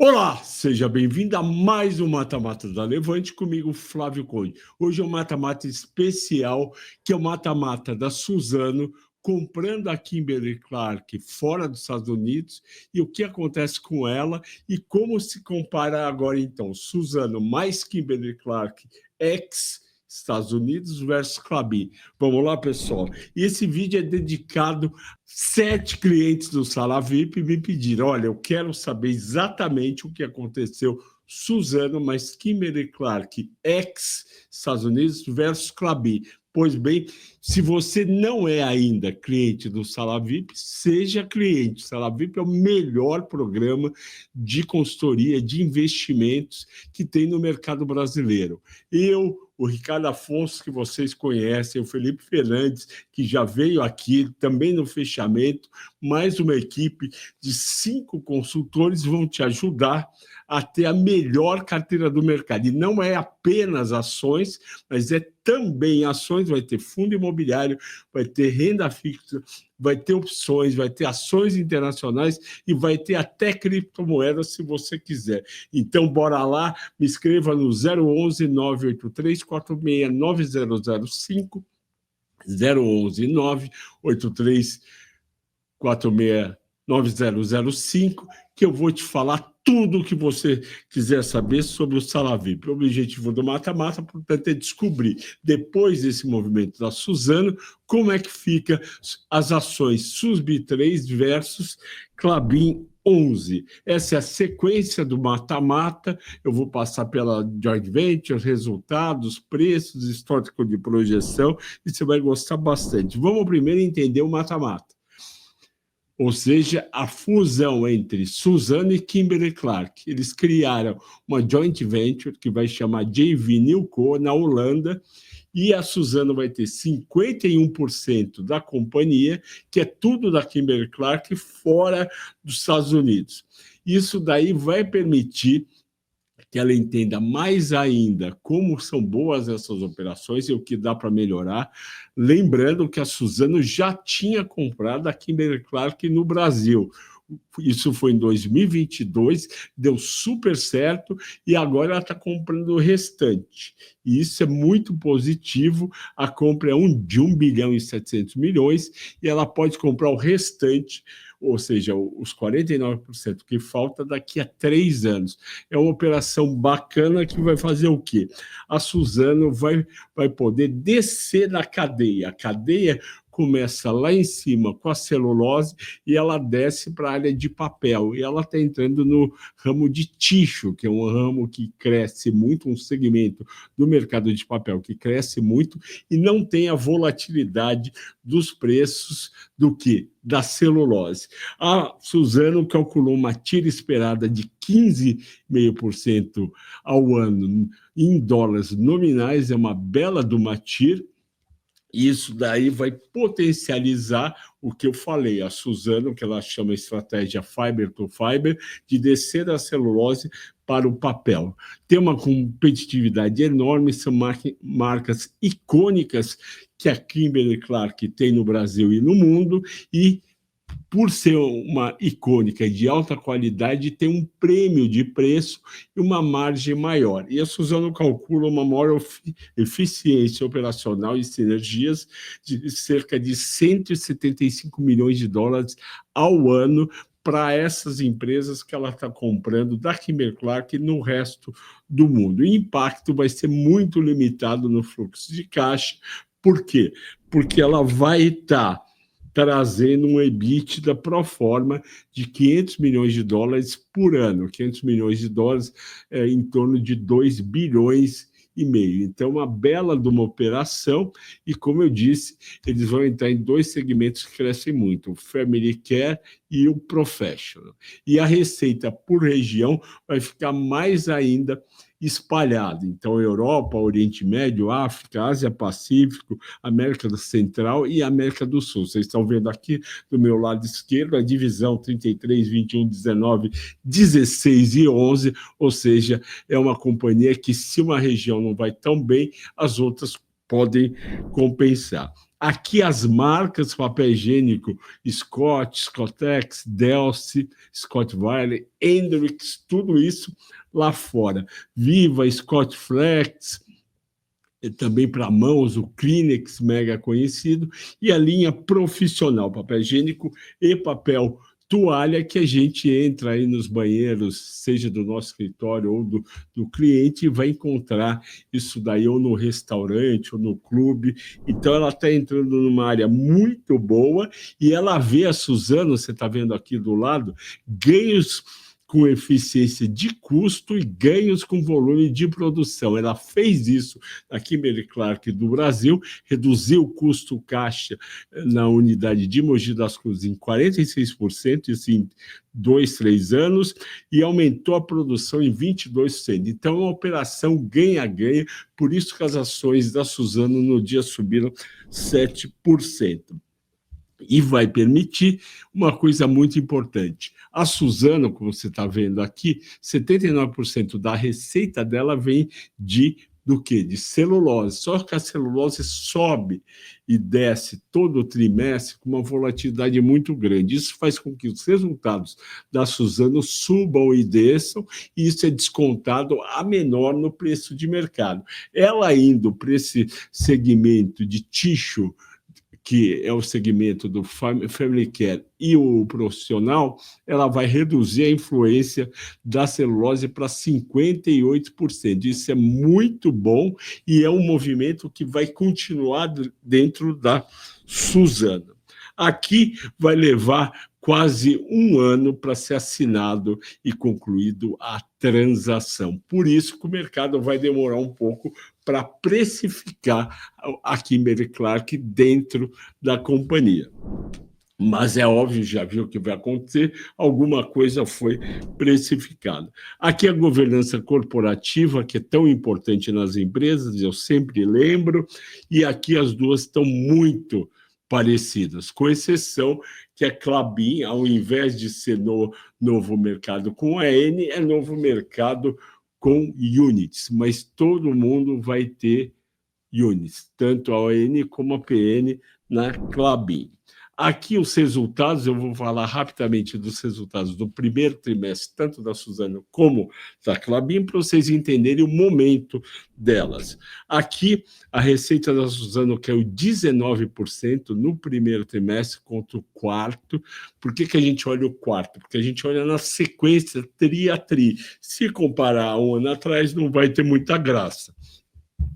Olá, seja bem-vindo a mais um Mata-Mata da Levante, comigo, Flávio Conde. Hoje é um mata-mata especial, que é o mata-mata da Suzano, comprando a Kimberly-Clark fora dos Estados Unidos, e o que acontece com ela, e como se compara agora, então, Suzano mais Kimberly-Clark ex Estados Unidos versus Klabin. Vamos lá, pessoal. E esse vídeo é dedicado 7 clientes do Sala VIP me pediram, olha, eu quero saber exatamente o que aconteceu Suzano, mas Kimberly-Clark, ex-Estados Unidos versus Klabin. Pois bem, se você não é ainda cliente do Sala VIP, seja cliente. O Sala VIP é o melhor programa de consultoria, de investimentos que tem no mercado brasileiro. O Ricardo Afonso, que vocês conhecem, o Felipe Fernandes, que já veio aqui também no fechamento, mais uma equipe de 5 consultores vão te ajudar a ter a melhor carteira do mercado. E não é apenas ações, mas é também ações, vai ter fundo imobiliário, vai ter renda fixa, vai ter opções, vai ter ações internacionais e vai ter até criptomoedas se você quiser. Então, bora lá, me escreva no 011 983 46 9005, 011 983 46 9005, que eu vou te falar tudo o que você quiser saber sobre o Sala VIP. O objetivo do Mata-Mata, portanto, é descobrir, depois desse movimento da Suzano, como é que fica as ações SUSB3 versus Klabin 11. Essa é a sequência do Mata-Mata. Eu vou passar pela joint venture, resultados, preços, histórico de projeção, e você vai gostar bastante. Vamos primeiro entender o Mata-Mata. Ou seja, a fusão entre Suzano e Kimberly-Clark. Eles criaram uma joint venture que vai chamar JV Newco na Holanda, e a Suzano vai ter 51% da companhia, que é tudo da Kimberly-Clark fora dos Estados Unidos. Isso daí vai permitir que ela entenda mais ainda como são boas essas operações e o que dá para melhorar. Lembrando que a Suzano já tinha comprado a Kimberly-Clark no Brasil. Isso foi em 2022, deu super certo e agora ela está comprando o restante. E isso é muito positivo. A compra é de 1 bilhão e 700 milhões e ela pode comprar o restante, ou seja, os 49% que falta daqui a 3 anos. É uma operação bacana que vai fazer o quê? A Suzano vai poder descer na cadeia. A cadeia começa lá em cima com a celulose e ela desce para a área de papel. E ela está entrando no ramo de tixo, que é um ramo que cresce muito, um segmento do mercado de papel que cresce muito e não tem a volatilidade dos preços do que? Da celulose. A Suzano calculou uma tira esperada de 15,5% ao ano em dólares nominais, é uma bela de uma tira. Isso daí vai potencializar o que eu falei, a Suzano, que ela chama estratégia Fiber to Fiber, de descer da celulose para o papel. Tem uma competitividade enorme, são marcas icônicas que a Kimberly-Clark tem no Brasil e no mundo, e por ser uma icônica de alta qualidade, tem um prêmio de preço e uma margem maior. E a Suzano calcula uma maior eficiência operacional e sinergias de cerca de 175 milhões de dólares ao ano para essas empresas que ela está comprando da Kimberly-Clark no resto do mundo. O impacto vai ser muito limitado no fluxo de caixa. Por quê? Porque ela vai estar trazendo um EBITDA pro forma de 500 milhões de dólares por ano. 500 milhões de dólares é em torno de 2 bilhões e meio. Então, uma bela de uma operação e, como eu disse, eles vão entrar em 2 segmentos que crescem muito, o Family Care e o Professional. E a receita por região vai ficar mais ainda espalhado. Então, Europa, Oriente Médio, África, Ásia Pacífico, América Central e América do Sul. Vocês estão vendo aqui do meu lado esquerdo a divisão 33, 21, 19, 16 e 11, ou seja, é uma companhia que, se uma região não vai tão bem, as outras podem compensar. Aqui as marcas papel higiênico, Scott, Scottex, Delcy, Scott Wiley, Hendrix, tudo isso lá fora. Viva, Scott Flex, também para mãos, o Kleenex, mega conhecido, e a linha profissional, papel higiênico e papel toalha, que a gente entra aí nos banheiros, seja do nosso escritório ou do cliente, e vai encontrar isso daí ou no restaurante ou no clube. Então, ela está entrando numa área muito boa e ela vê a Suzano, você está vendo aqui do lado, ganhos com eficiência de custo e ganhos com volume de produção. Ela fez isso na Kimberly-Clark do Brasil, reduziu o custo caixa na unidade de Mogi das Cruzes em 46%, isso em 2, 3 anos, e aumentou a produção em 22%. Então, é uma operação ganha-ganha, por isso que as ações da Suzano no dia subiram 7%. E vai permitir uma coisa muito importante. A Suzano, como você está vendo aqui, 79% da receita dela vem do quê? De celulose. Só que a celulose sobe e desce todo o trimestre com uma volatilidade muito grande. Isso faz com que os resultados da Suzano subam e desçam, e isso é descontado a menor no preço de mercado. Ela indo para esse segmento de tissue, que é o segmento do Family Care e o profissional, ela vai reduzir a influência da celulose para 58%. Isso é muito bom e é um movimento que vai continuar dentro da Suzano. Aqui vai levar quase um ano para ser assinado e concluído a transação. Por isso que o mercado vai demorar um pouco para precificar a Kimberly-Clark dentro da companhia. Mas é óbvio, já viu o que vai acontecer, alguma coisa foi precificada. Aqui a governança corporativa, que é tão importante nas empresas, eu sempre lembro, e aqui as duas estão muito parecidas, com exceção que a Klabin, ao invés de ser novo mercado com a N, é novo mercado com units, mas todo mundo vai ter units, tanto a ON como a PN na Klabin. Aqui os resultados, eu vou falar rapidamente dos resultados do primeiro trimestre, tanto da Suzano como da Klabin, para vocês entenderem o momento delas. Aqui, a receita da Suzano caiu 19% no primeiro trimestre contra o quarto. Por que a gente olha o quarto? Porque a gente olha na sequência tri a tri. Se comparar um ano atrás, não vai ter muita graça.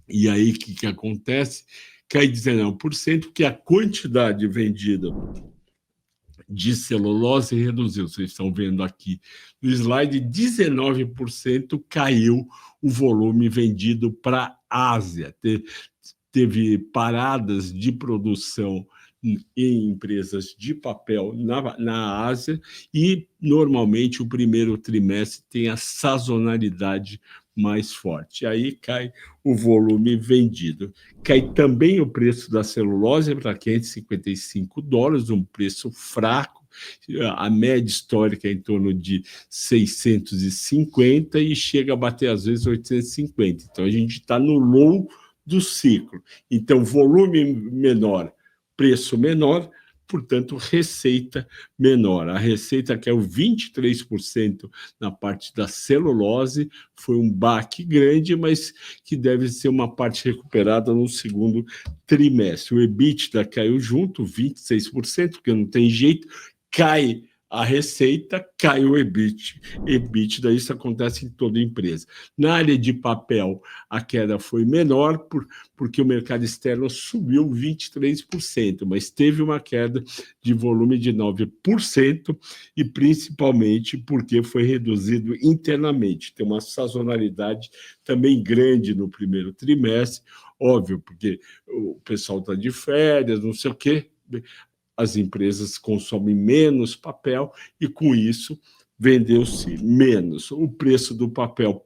E aí, o que acontece? Cai 19%, porque a quantidade vendida de celulose reduziu. Vocês estão vendo aqui no slide, 19% caiu o volume vendido para a Ásia. Teve paradas de produção em empresas de papel na Ásia e, normalmente, o primeiro trimestre tem a sazonalidade mais forte. Aí cai o volume vendido. Cai também o preço da celulose para $555, um preço fraco. A média histórica é em torno de 650 e chega a bater, às vezes, 850. Então, a gente está no low do ciclo. Então, volume menor, preço menor, portanto, receita menor. A receita caiu 23% na parte da celulose, foi um baque grande, mas que deve ser uma parte recuperada no segundo trimestre. O EBITDA caiu junto, 26%, porque não tem jeito, cai a receita, cai o EBITDA, isso acontece em toda empresa. Na área de papel, a queda foi menor, porque o mercado externo subiu 23%, mas teve uma queda de volume de 9%, e principalmente porque foi reduzido internamente. Tem uma sazonalidade também grande no primeiro trimestre, óbvio, porque o pessoal está de férias, não sei o quê. As empresas consomem menos papel e, com isso, vendeu-se menos. O preço do papel,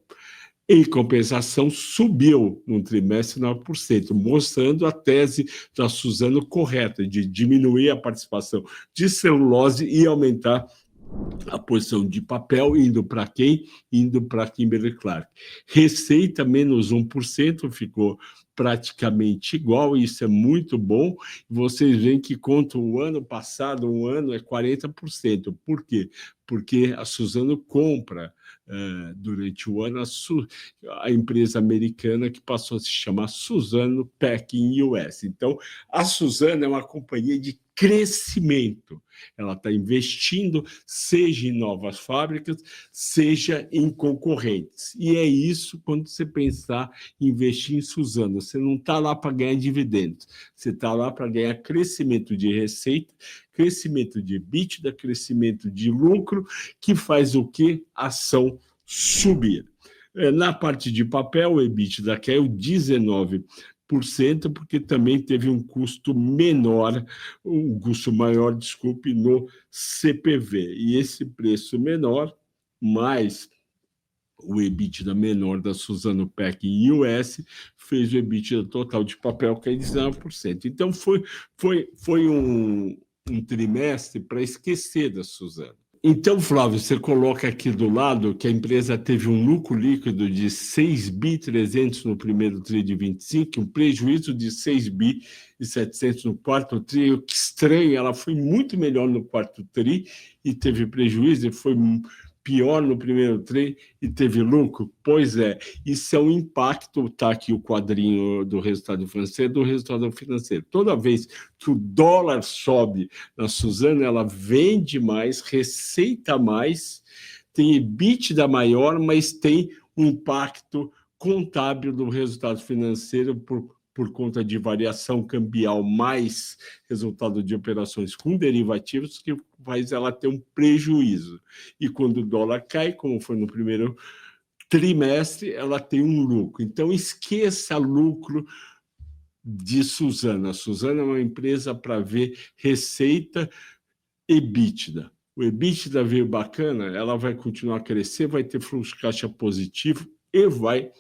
em compensação, subiu no trimestre 9%, mostrando a tese da Suzano correta, de diminuir a participação de celulose e aumentar a posição de papel indo para quem? Indo para Kimberly-Clark. Receita menos 1%, ficou praticamente igual, isso é muito bom. Vocês veem que contra o ano passado, um ano é 40%. Por quê? Porque a Suzano compra durante o ano a empresa americana que passou a se chamar Suzano Packing US. Então, a Suzano é uma companhia de crescimento. Ela está investindo, seja em novas fábricas, seja em concorrentes. E é isso quando você pensar em investir em Suzano. Você não está lá para ganhar dividendos, você está lá para ganhar crescimento de receita, crescimento de EBITDA, crescimento de lucro, que faz o quê? A ação subir. Na parte de papel, o EBITDA caiu 19%, porque também teve um custo menor, um custo maior, desculpe, no CPV. E esse preço menor, mais o EBITDA menor da Suzano Packing US, fez o EBITDA total de papel cair 19%. Então, foi um trimestre para esquecer da Suzano. Então, Flávio, você coloca aqui do lado que a empresa teve um lucro líquido de 6 bi 300 no primeiro TRI de 25, um prejuízo de 6 bi e 700 no quarto TRI. Que estranho, ela foi muito melhor no quarto TRI e teve prejuízo, e foi pior no primeiro TRI e teve lucro? Pois é, isso é um impacto, está aqui o quadrinho do resultado financeiro, Toda vez que o dólar sobe na Suzano, ela vende mais, receita mais, tem EBITDA maior, mas tem um impacto contábil do resultado financeiro por conta de variação cambial mais resultado de operações com derivativos, que faz ela ter um prejuízo. E quando o dólar cai, como foi no primeiro trimestre, ela tem um lucro. Então, esqueça lucro de Suzano. A Suzano é uma empresa para ver receita e EBITDA. O EBITDA veio bacana, ela vai continuar a crescer, vai ter fluxo de caixa positivo e vai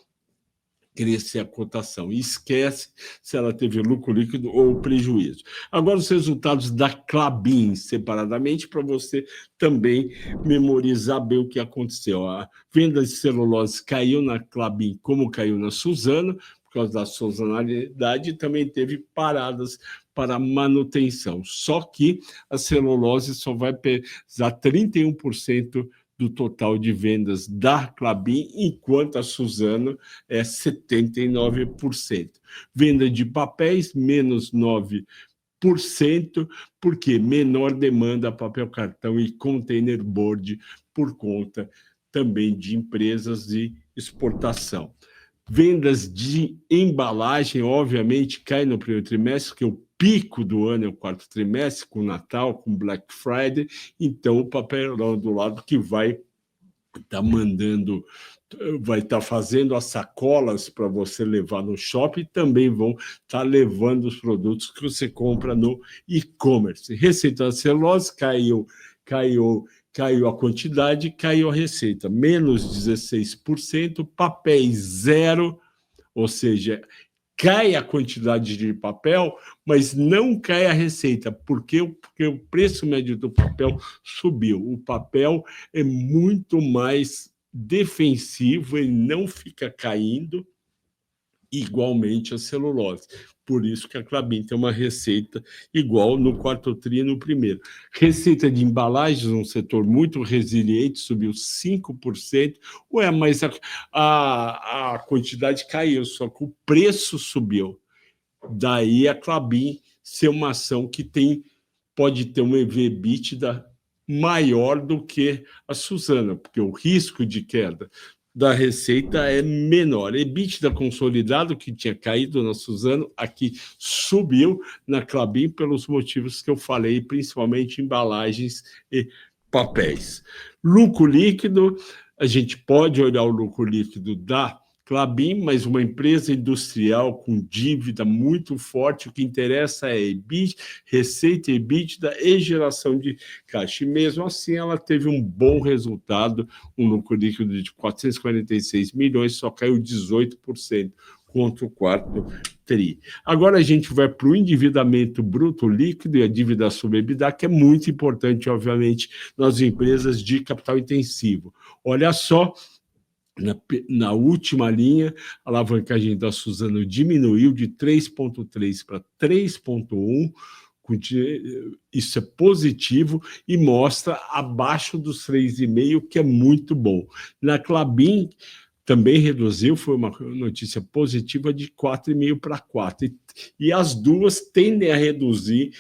crescer a cotação. E esquece se ela teve lucro líquido ou prejuízo. Agora, os resultados da Klabin, separadamente, para você também memorizar bem o que aconteceu. A venda de celulose caiu na Klabin, como caiu na Suzano, por causa da sazonalidade, e também teve paradas para manutenção. Só que a celulose só vai pesar 31% do total de vendas da Klabin, enquanto a Suzano é 79%. Venda de papéis, menos 9%, porque menor demanda papel cartão e container board por conta também de empresas de exportação. Vendas de embalagem, obviamente, cai no primeiro trimestre, porque o pico do ano é o quarto trimestre, com Natal, com Black Friday, então o papelão do lado que vai estar mandando, vai estar fazendo as sacolas para você levar no shopping, também vão estar levando os produtos que você compra no e-commerce. Receita da celulose caiu a quantidade, caiu a receita, menos 16%, papéis zero, ou seja, cai a quantidade de papel, mas não cai a receita. Por quê? Porque o preço médio do papel subiu. O papel é muito mais defensivo, ele não fica caindo, igualmente a celulose. Por isso que a Klabin tem uma receita igual no quarto tri e no primeiro. Receita de embalagens, um setor muito resiliente, subiu 5%. Ué, mas a quantidade caiu, só que o preço subiu. Daí a Klabin ser uma ação que pode ter um EV/EBITDA maior do que a Suzano, porque o risco de queda da receita é menor. EBITDA consolidado, que tinha caído na Suzano, aqui subiu na Klabin pelos motivos que eu falei, principalmente embalagens e papéis. Lucro líquido, a gente pode olhar o lucro líquido da Klabin, mas uma empresa industrial com dívida muito forte, o que interessa é EBITDA, receita, EBITDA e geração de caixa. E mesmo assim, ela teve um bom resultado, um lucro líquido de 446 milhões, só caiu 18%. contra o quarto TRI. Agora a gente vai para o endividamento bruto líquido e a dívida sobre EBITDA, que é muito importante, obviamente, nas empresas de capital intensivo. Olha só, na última linha, a alavancagem da Suzano diminuiu de 3,3 para 3,1. Isso é positivo e mostra abaixo dos 3,5, que é muito bom. Na Klabin, também reduziu, foi uma notícia positiva de 4,5 para 4. E as duas tendem a reduzir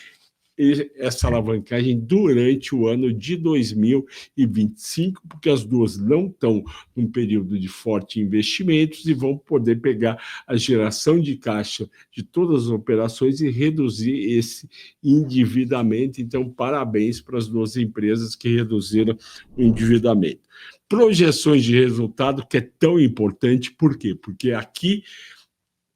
essa alavancagem durante o ano de 2025, porque as duas não estão num período de forte investimentos e vão poder pegar a geração de caixa de todas as operações e reduzir esse endividamento. Então, parabéns para as duas empresas que reduziram o endividamento. Projeções de resultado, que é tão importante, por quê? Porque aqui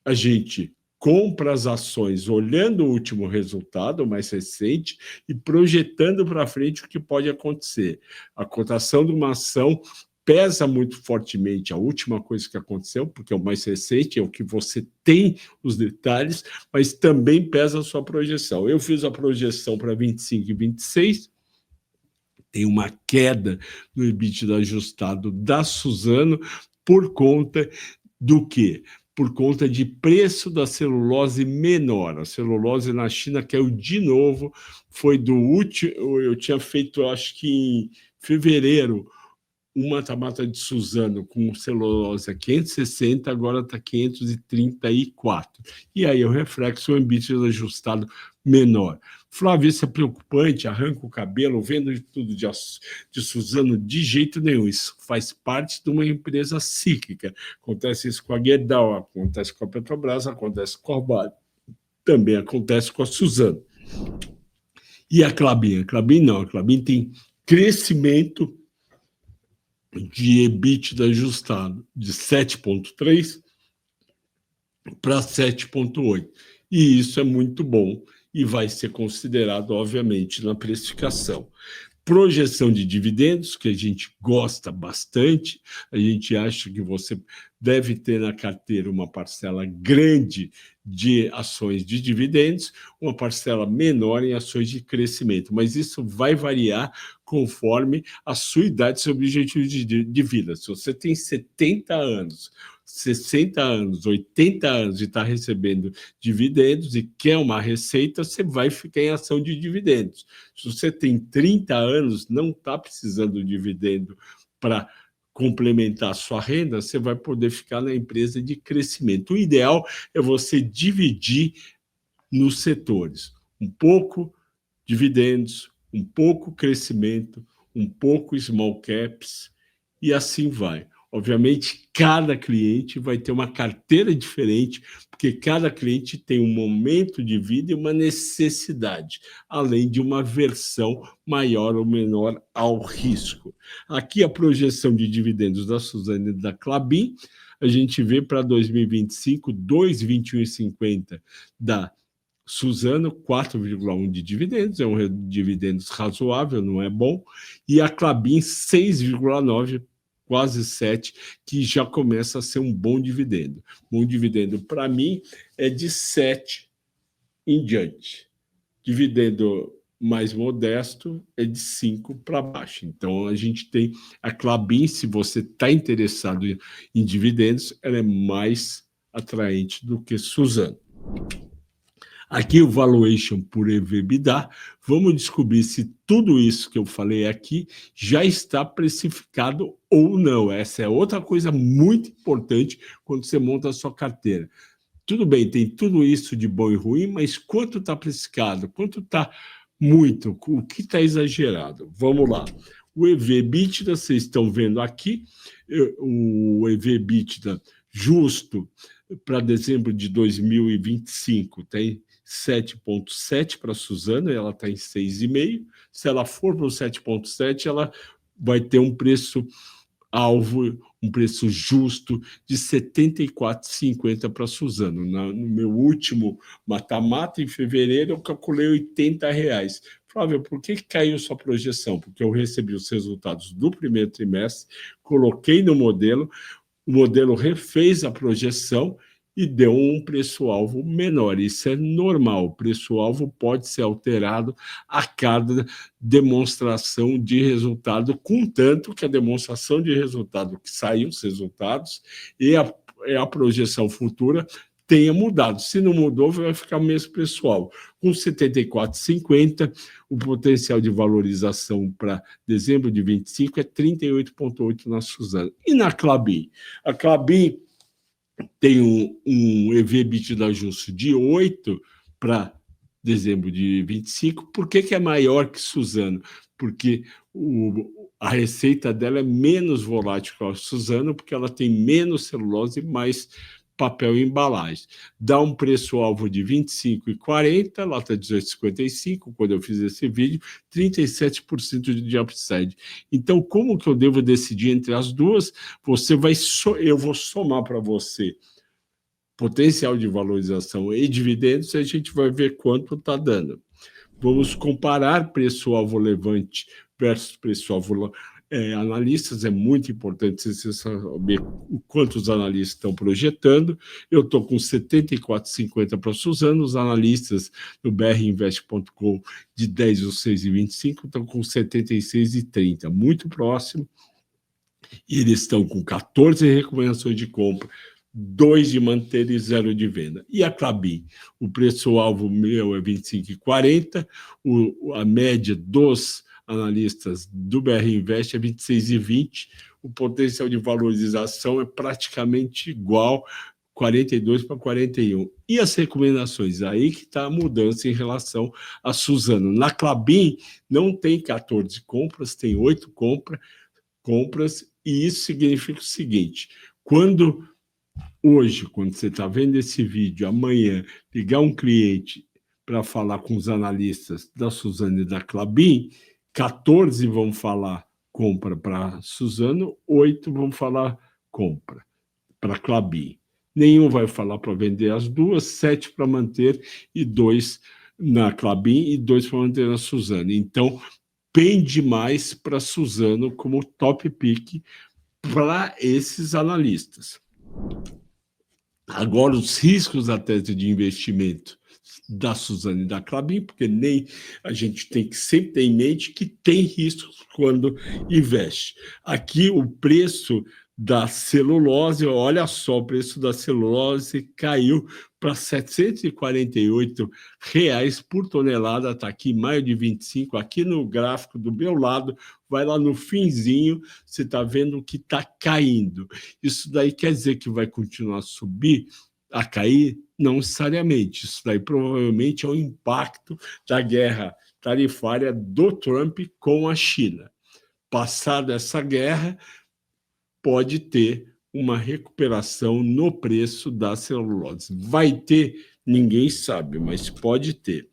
a gente compra as ações olhando o último resultado, o mais recente, e projetando para frente o que pode acontecer. A cotação de uma ação pesa muito fortemente a última coisa que aconteceu, porque é o mais recente, é o que você tem os detalhes, mas também pesa a sua projeção. Eu fiz a projeção para 25 e 26, tem uma queda no EBITDA ajustado da Suzano por conta do quê? Por conta de preço da celulose menor. A celulose na China caiu de novo, foi do último, eu tinha feito, acho que em fevereiro, uma mata-mata de Suzano com celulose a 560, agora está 534. E aí o reflexo, o EBITDA ajustado menor. Flávio, isso é preocupante, arranca o cabelo, vendo tudo de Suzano de jeito nenhum. Isso faz parte de uma empresa cíclica. Acontece isso com a Gerdau, acontece com a Petrobras, acontece com a Orvalho, também acontece com a Suzano. E a Klabin? A Klabin não, a Klabin tem crescimento de EBITDA ajustado de 7,3 para 7,8. E isso é muito bom e vai ser considerado, obviamente, na precificação. Projeção de dividendos, que a gente gosta bastante, a gente acha que você deve ter na carteira uma parcela grande de ações de dividendos, uma parcela menor em ações de crescimento, mas isso vai variar conforme a sua idade e seu objetivo de vida. Se você tem 70 anos, 60 anos, 80 anos e está recebendo dividendos e quer uma receita, você vai ficar em ação de dividendos. Se você tem 30 anos, não está precisando de dividendo para complementar a sua renda, você vai poder ficar na empresa de crescimento. O ideal é você dividir nos setores. Um pouco dividendos, um pouco crescimento, um pouco small caps, e assim vai. Obviamente, cada cliente vai ter uma carteira diferente, porque cada cliente tem um momento de vida e uma necessidade, além de uma aversão maior ou menor ao risco. Aqui a projeção de dividendos da Suzano e da Klabin, a gente vê para 2025, 2,21,50 da Suzano, 4,1 de dividendos, é um dividendos razoável, não é bom, e a Klabin, 6,9, quase 7, que já começa a ser um bom dividendo. Bom dividendo, para mim, é de 7 em diante. Dividendo mais modesto é de 5 para baixo. Então, a gente tem a Klabin, se você está interessado em dividendos, ela é mais atraente do que Suzano. Aqui o valuation por EV/EBITDA, vamos descobrir se tudo isso que eu falei aqui já está precificado ou não. Essa é outra coisa muito importante quando você monta a sua carteira. Tudo bem, tem tudo isso de bom e ruim, mas quanto está precificado? Quanto está muito? O que está exagerado? Vamos lá. O EV/EBITDA, vocês estão vendo aqui, o EV/EBITDA justo para dezembro de 2025 tem 7,7 para a Suzano, ela está em 6,5. Se ela for para o 7,7, ela vai ter um preço alvo, um preço justo de R$ 74,50 para a Suzano. No meu último mata-mata, em fevereiro, eu calculei R$ 80. Flávio, por que caiu sua projeção? Porque eu recebi os resultados do primeiro trimestre, coloquei no modelo, o modelo refez a projeção e deu um preço-alvo menor. Isso é normal, o preço-alvo pode ser alterado a cada demonstração de resultado, contanto que a demonstração de resultado, que saiu os resultados, e a projeção futura tenha mudado. Se não mudou, vai ficar o mesmo pessoal. Com 74,50, o potencial de valorização para dezembro de 25 é 38,8 na Suzano. E na Klabin? A Klabin tem um EV/EBITDA ajuste de 8 para dezembro de 25. Por que é maior que Suzano? Porque a receita dela é menos volátil que a Suzano, porque ela tem menos celulose e mais papel e embalagem. Dá um preço-alvo de 25,40, lá está 18,55, quando eu fiz esse vídeo, 37% de upside. Então, como que eu devo decidir entre as duas? Eu vou somar para você potencial de valorização e dividendos, e a gente vai ver quanto está dando. Vamos comparar preço-alvo levante versus preço-alvo analistas. É muito importante você saber o quanto os analistas estão projetando. Eu estou com 74,50 para Suzano, os analistas do brinvest.com de 10 ou 6,25 estão com 76,30, muito próximo. E eles estão com 14 recomendações de compra, 2 de manter e 0 de venda. E a Klabin? O preço-alvo meu é 25,40, a média dos analistas do BR Invest é 26,20, o potencial de valorização é praticamente igual, 42 para 41. E as recomendações? Aí que está a mudança em relação a Suzano. Na Klabin não tem 14 compras, tem 8 compras, e isso significa o seguinte: quando você está vendo esse vídeo, amanhã, ligar um cliente para falar com os analistas da Suzano e da Klabin, 14 vão falar compra para Suzano, 8 vão falar compra para Klabin. Nenhum vai falar para vender as duas, 7 para manter e 2 na Klabin e 2 para manter na Suzano. Então, pende mais para Suzano como top pick para esses analistas. Agora, os riscos da tese de investimento da Suzano e da Klabin, porque nem a gente tem que sempre ter em mente que tem riscos quando investe. Aqui, o preço da celulose, olha só, o preço da celulose caiu para R$ 748 por tonelada, está aqui, maio de 25, aqui no gráfico do meu lado, vai lá no finzinho, você está vendo que está caindo. Isso daí quer dizer que vai continuar a subir, a cair? Não necessariamente. Isso daí provavelmente é o impacto da guerra tarifária do Trump com a China. Passada essa guerra, pode ter uma recuperação no preço da celulose. Vai ter? Ninguém sabe, mas pode ter.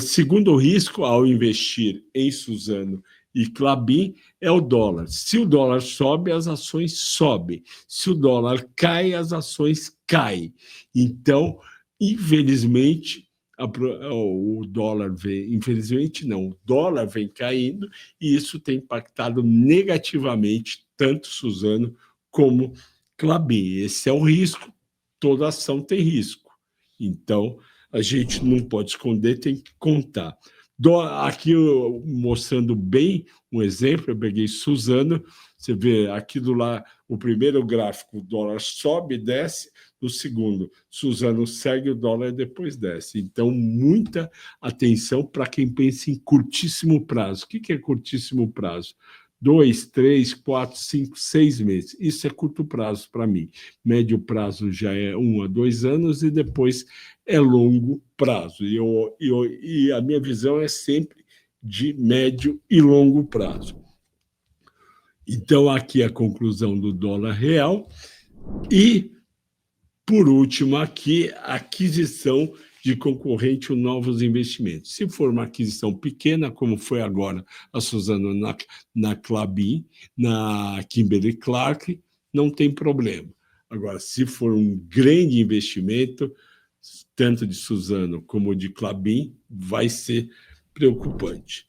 Segundo risco, ao investir em Suzano e Klabin, é o dólar. Se o dólar sobe, as ações sobem. Se o dólar cai, as ações caem. Então, infelizmente, o dólar vem... Infelizmente, não. O dólar vem caindo e isso tem impactado negativamente tanto Suzano como Klabin. Esse é o risco. Toda ação tem risco. Então, a gente não pode esconder, tem que contar. Aqui mostrando bem um exemplo, eu peguei Suzano, você vê aqui do lado, o primeiro gráfico, o dólar sobe e desce, no segundo, Suzano segue o dólar e depois desce. Então, muita atenção para quem pensa em curtíssimo prazo. O que é curtíssimo prazo? 2, 3, 4, 5, 6 meses. Isso é curto prazo para mim. Médio prazo já é 1 a 2 anos e depois é longo prazo. E a minha visão é sempre de médio e longo prazo. Então, aqui a conclusão do dólar real. E, por último, aqui a aquisição de concorrente ou novos investimentos. Se for uma aquisição pequena, como foi agora a Suzano na Klabin, na Kimberly-Clark, não tem problema. Agora, se for um grande investimento, tanto de Suzano como de Klabin, vai ser preocupante.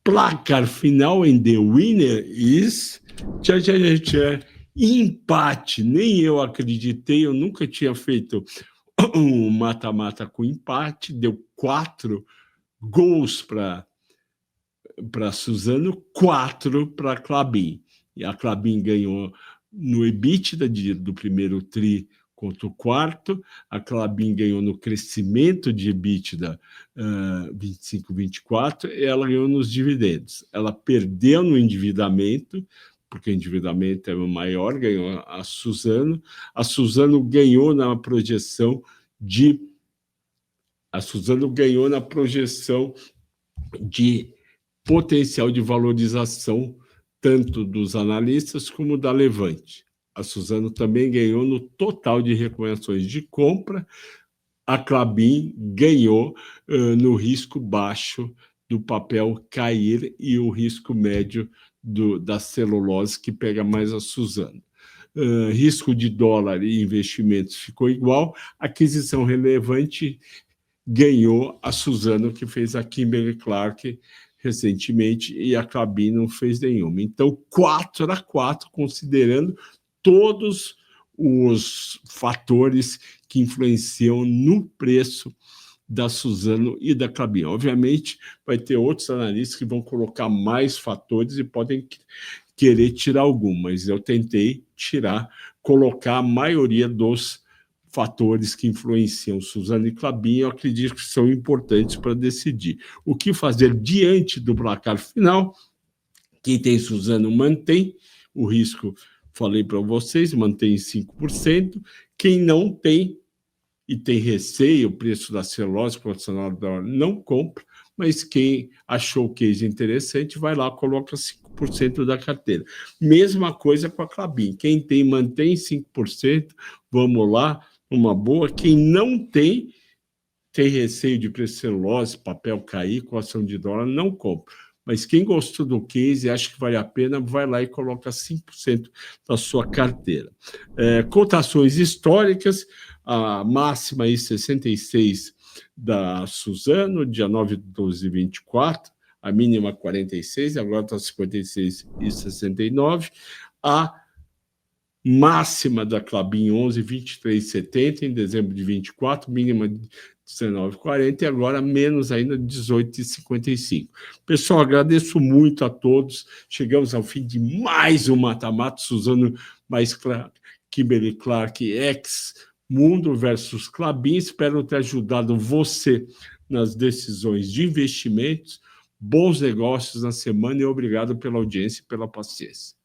Placar final em The Winner is Empate, nem eu acreditei, eu nunca tinha feito um mata-mata com empate, deu 4 gols para Suzano, 4 para a Klabin. E a Klabin ganhou no EBITDA do primeiro TRI contra o quarto, a Klabin ganhou no crescimento de EBITDA 25-24, e ela ganhou nos dividendos. Ela perdeu no endividamento, porque o endividamento é o maior, ganhou a Suzano. A Suzano ganhou na projeção de... A Suzano ganhou na projeção de potencial de valorização tanto dos analistas como da Levante. A Suzano também ganhou no total de recomendações de compra. A Klabin ganhou no risco baixo do papel cair e o risco médio da celulose, que pega mais a Suzano. Risco de dólar e investimentos ficou igual. Aquisição relevante ganhou a Suzano, que fez a Kimberly-Clark recentemente, e a Klabin não fez nenhuma. Então, 4-4, considerando todos os fatores que influenciam no preço da Suzano e da Klabin. Obviamente, vai ter outros analistas que vão colocar mais fatores e podem querer tirar algum, mas eu tentei colocar a maioria dos fatores que influenciam Suzano e Klabin, eu acredito que são importantes para decidir. O que fazer diante do placar final? Quem tem Suzano mantém o risco, falei para vocês, mantém 5%. Quem não tem e tem receio, o preço da celulose profissional não compra, mas quem achou o case interessante, vai lá, coloca 5% da carteira. Mesma coisa com a Klabin. Quem tem, mantém 5%, vamos lá, uma boa. Quem não tem receio de preço de celulose, papel cair, com ação de dólar, não compra. Mas quem gostou do case e acha que vale a pena, vai lá e coloca 5% da sua carteira. Cotações históricas, a máxima aí 66 da Suzano, dia 9/12/24, a mínima 46, agora está 56,69. A máxima da Klabin 11,23,70 em dezembro de 24, mínima de 19,40 e agora menos ainda, 18,55. Pessoal, agradeço muito a todos. Chegamos ao fim de mais um Mata-Mata, Suzano mais Kimberly-Clark ex Mundo versus Klabin. Espero ter ajudado você nas decisões de investimentos. Bons negócios na semana e obrigado pela audiência e pela paciência.